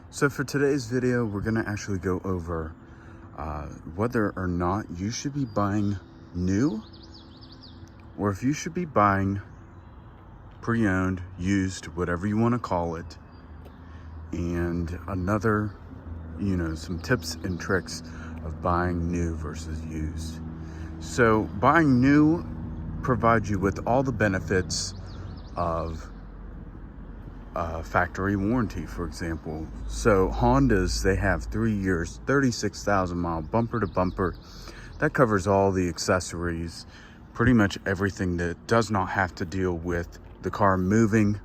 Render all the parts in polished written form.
So for today's video, we're gonna actually go over whether or not you should be buying new, or if you should be buying pre-owned, used, whatever you want to call it, and another, some tips and tricks of buying new versus used. So buying new provides you with all the benefits of factory warranty, for example. So Hondas, they have 3 years, 36,000 mile bumper to bumper. That covers all the accessories, pretty much everything that does not have to deal with the car moving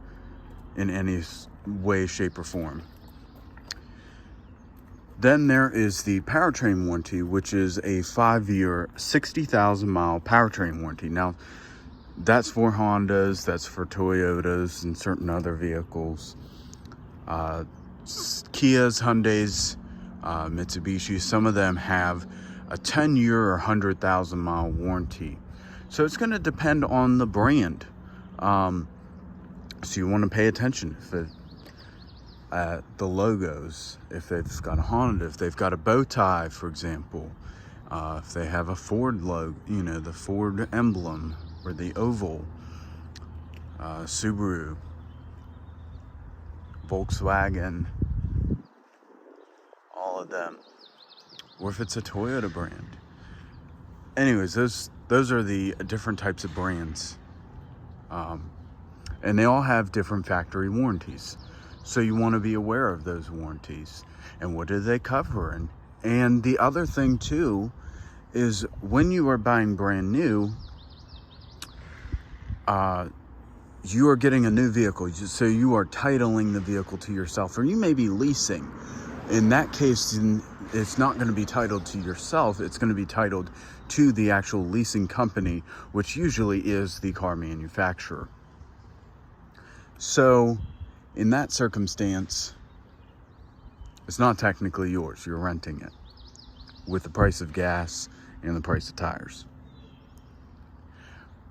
in any way, shape, or form. Then there is the powertrain warranty, which is a 5-year, 60,000 mile powertrain warranty. Now, that's for Hondas, that's for Toyotas and certain other vehicles. Kias, Hyundais, Mitsubishi, some of them have a 10-year or 100,000 mile warranty. So it's going to depend on the brand. So you want to pay attention at the logos, if they've got a Honda, if they've got a bow tie, for example, if they have a Ford logo, the Ford emblem or the oval, Subaru, Volkswagen, all of them, or if it's a Toyota brand. Anyways, those are the different types of brands, and they all have different factory warranties. So you want to be aware of those warranties and what do they cover. And the other thing too is when you are buying brand new, you are getting a new vehicle, so you are titling the vehicle to yourself, or you may be leasing. In that case, it's not going to be titled to yourself, it's going to be titled to the actual leasing company, which usually is the car manufacturer. So in that circumstance, it's not technically yours, you're renting it with the price of gas and the price of tires.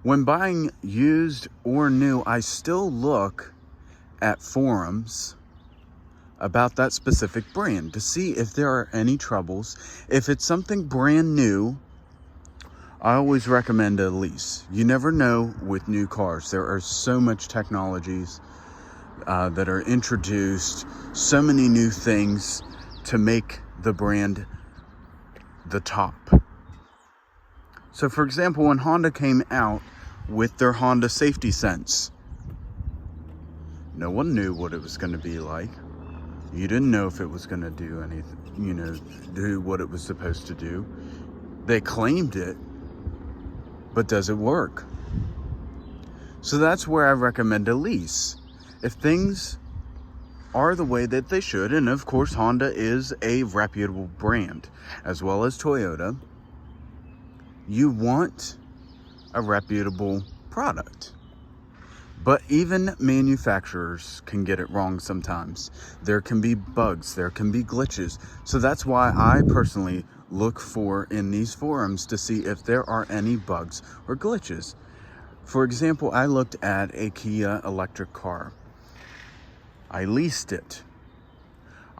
When buying used or new, I still look at forums about that specific brand to see if there are any troubles. If it's something brand new, I always recommend a lease. You never know with new cars. There are so much technologies that are introduced, so many new things to make the brand the top. So for example, when Honda came out with their Honda Safety Sense, no one knew what it was going to be like. You didn't know if it was going to do anything, do what it was supposed to do. They claimed it, but does it work? So that's where I recommend a lease. If things are the way that they should, and of course Honda is a reputable brand, as well as Toyota, you want a reputable product. But even manufacturers can get it wrong sometimes. There can be bugs, there can be glitches. So that's why I personally look for in these forums to see if there are any bugs or glitches. For example, I looked at a Kia electric car. I leased it.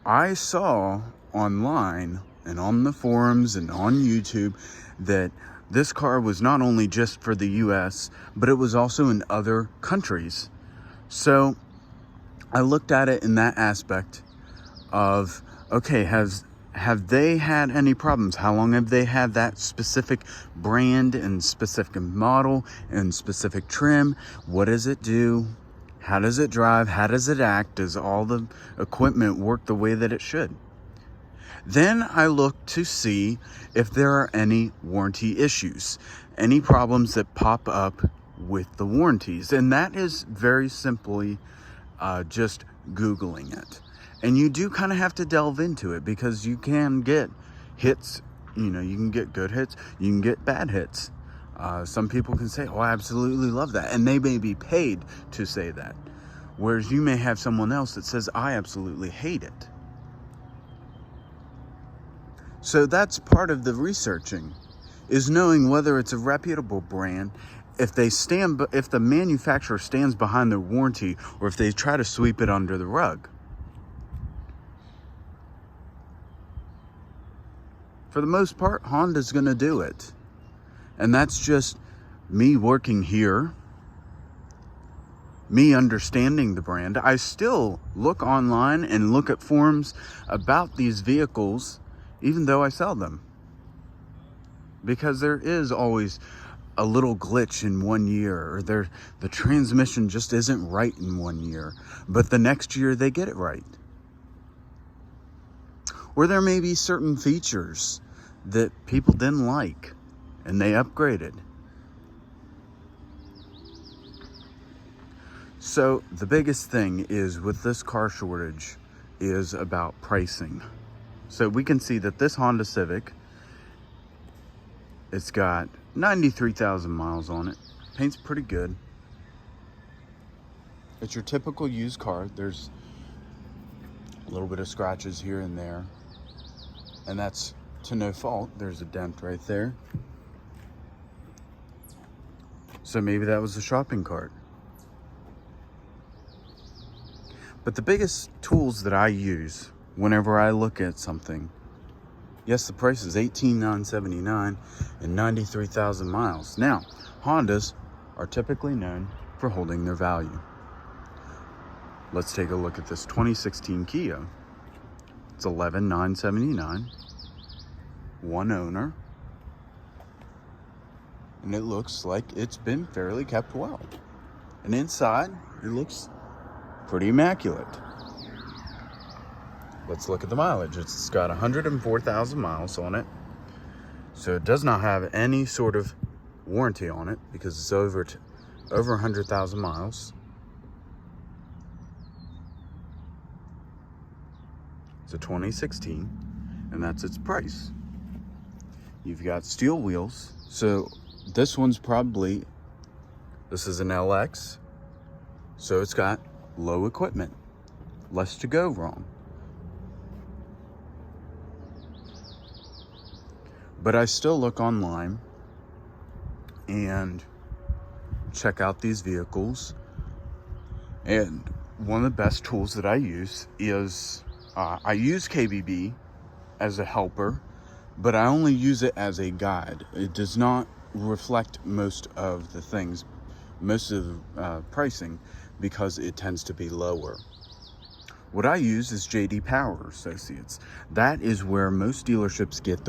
I saw online and on the forums and on YouTube that this car was not only just for the US, but it was also in other countries. So I looked at it in that aspect of, okay, have they had any problems? How long have they had that specific brand and specific model and specific trim? What does it do? How does it drive? How does it act? Does all the equipment work the way that it should? Then I look to see if there are any warranty issues, any problems that pop up with the warranties. And that is very simply just Googling it. And you do kind of have to delve into it, because you can get hits, you can get good hits, you can get bad hits. Some people can say, oh, I absolutely love that. And they may be paid to say that. Whereas you may have someone else that says, I absolutely hate it. So that's part of the researching, is knowing whether it's a reputable brand, if the manufacturer stands behind their warranty, or if they try to sweep it under the rug. For the most part, Honda's going to do it. And that's just me working here, me understanding the brand. I still look online and look at forums about these vehicles, even though I sell them. Because there is always a little glitch in 1 year, or the transmission just isn't right in 1 year, but the next year they get it right. Or there may be certain features that people didn't like and they upgraded. So the biggest thing is with this car shortage is about pricing. So we can see that this Honda Civic, it's got 93,000 miles on it. Paint's pretty good. It's your typical used car. There's a little bit of scratches here and there, and that's to no fault. There's a dent right there. So maybe that was a shopping cart. But the biggest tools that I use whenever I look at something, yes, the price is $18,979 and 93,000 miles. Now, Hondas are typically known for holding their value. Let's take a look at this 2016 Kia. It's $11,979, one owner, and it looks like it's been fairly kept well. And inside, it looks pretty immaculate. Let's look at the mileage. It's got 104,000 miles on it. So it does not have any sort of warranty on it because it's over 100,000 miles. It's a 2016, and that's its price. You've got steel wheels. So this one's this is an LX. So it's got low equipment, less to go wrong. But I still look online and check out these vehicles. And one of the best tools that I use is, I use KBB as a helper, but I only use it as a guide. It does not reflect most of the things, most of the pricing, because it tends to be lower. What I use is JD Power Associates. That is where most dealerships get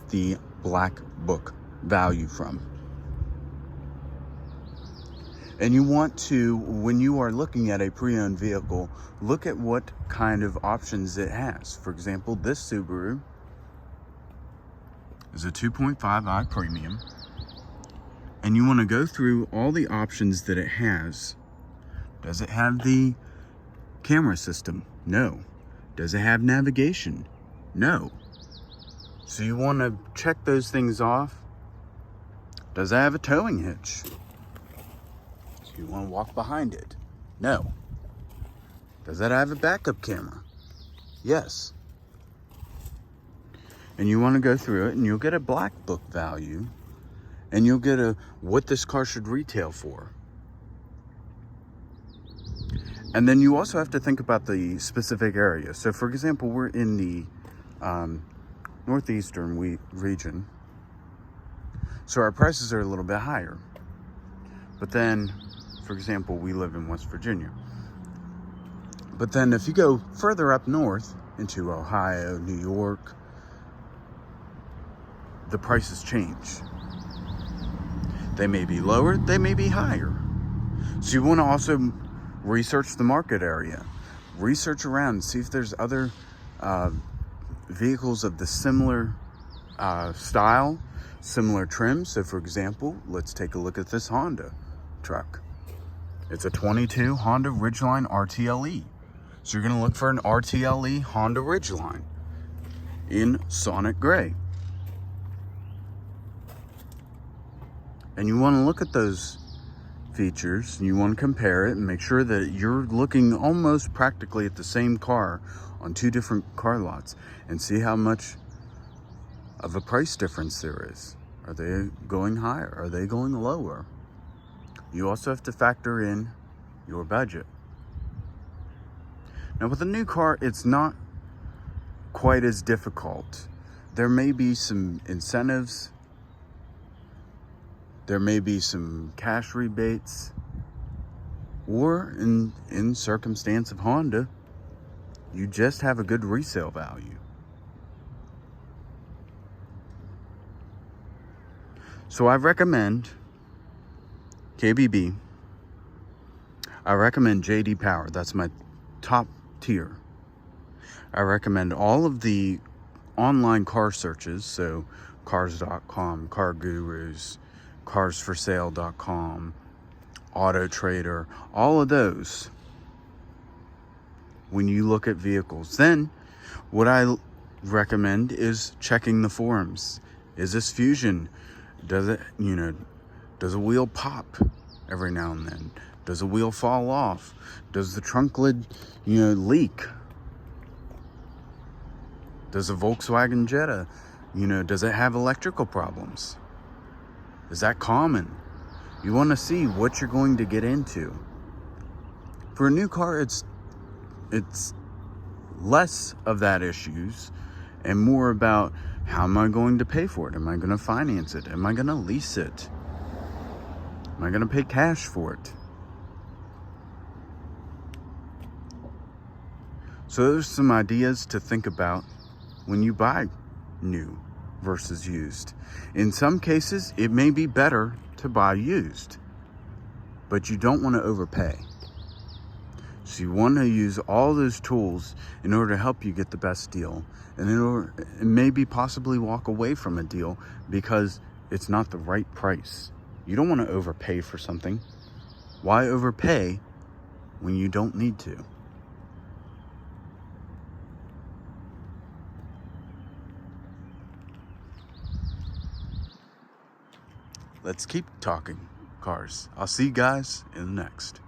the black book value from. And you want to, when you are looking at a pre-owned vehicle, look at what kind of options it has. For example, this Subaru is a 2.5i Premium. And you want to go through all the options that it has. Does it have the camera system? No. Does it have navigation? No. So you want to check those things off. Does it have a towing hitch? So you want to walk behind it? No. Does it have a backup camera? Yes. And you want to go through it, and you'll get a black book value, and you'll get what this car should retail for. And then you also have to think about the specific area. So for example, we're in the northeastern region. So our prices are a little bit higher. But then, for example, we live in West Virginia. But then if you go further up north into Ohio, New York, the prices change. They may be lower, they may be higher. So you want to also research the market area. Research around, see if there's other vehicles of the similar style, similar trim. So for example, let's take a look at this Honda truck. It's a 22 Honda Ridgeline RTLE. So you're going to look for an RTLE Honda Ridgeline in Sonic Gray. And you want to look at those features, and you want to compare it and make sure that you're looking almost practically at the same car on two different car lots, and see how much of a price difference there is. Are they going higher? Are they going lower? You also have to factor in your budget. Now with a new car, it's not quite as difficult. there may be some incentives, there may be some cash rebates, or in circumstance of Honda, you just have a good resale value. So I recommend KBB. I recommend JD Power. That's my top tier. I recommend all of the online car searches, so cars.com, Car Gurus, carsforsale.com, Auto Trader, all of those. When you look at vehicles, then what I recommend is checking the forums. Is this Fusion? Does it, does a wheel pop every now and then? Does a wheel fall off? Does the trunk lid, leak? Does a Volkswagen Jetta, does it have electrical problems? Is that common? You want to see what you're going to get into. For a new car, it's less of that issues and more about, how am I going to pay for it? Am I going to finance it? Am I going to lease it? Am I going to pay cash for it? So there's some ideas to think about when you buy new versus used. In some cases, it may be better to buy used, but you don't want to overpay. So you want to use all those tools in order to help you get the best deal, and maybe possibly walk away from a deal because it's not the right price. You don't want to overpay for something. Why overpay when you don't need to? Let's keep talking cars. I'll see you guys in the next.